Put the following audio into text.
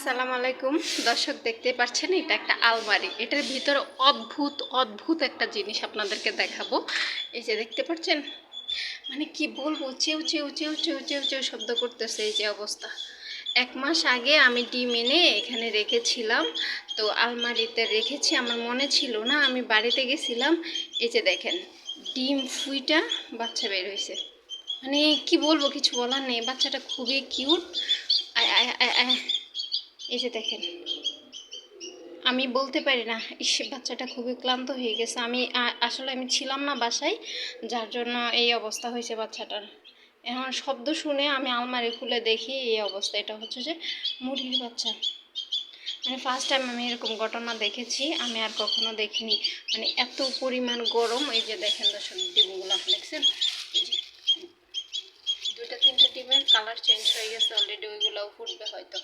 আসসালামু আলাইকুম দর্শক, দেখতে পাচ্ছেন এটা একটা আলমারি। এটার ভিতরে অদ্ভুত অদ্ভুত একটা জিনিস আপনাদেরকে দেখাবো। এই যে দেখতে পাচ্ছেন, মানে কি বলবো, চেউ চেউ চেউ চেউ চেউ চেউ শব্দ করতেছে। এই যে অবস্থা। 1 মাস আগে আমি ডিম এনে এখানে রেখেছিলাম, তো আলমারিতে রেখেছি, আমার মনে ছিল না, আমি বাড়িতে গেছিলাম। এই যে দেখেন, ডিম ফুইটা বাচ্চা বের হয়েছে। মানে কি বলবো, কিছু বলার নেই। বাচ্চাটা খুবই কিউট। আয় আয় আয় আয়। এই যে দেখেন, আমি বলতে পারি না, ইস বাচ্চাটা খুবই ক্লান্ত হয়ে গেছে। আসলে আমি ছিলাম না বাসায়, যার জন্য এই অবস্থা হয়েছে বাচ্চাটার। এখন শব্দ শুনে আমি আলমারি খুলে দেখি এই অবস্থা। এটা হচ্ছে যে মুরগির বাচ্চা। মানে ফার্স্ট টাইম আমি এরকম ঘটনা দেখেছি, আমি আর কখনো দেখিনি। মানে এত পরিমাণ গরম। এই যে দেখেন দর্শক, ডিমগুলো দেখছেন, এই যে 2-3টা ডিমের কালার চেঞ্জ হয়ে গেছে অলরেডি, ওইগুলোও ফুটবে হয়তো।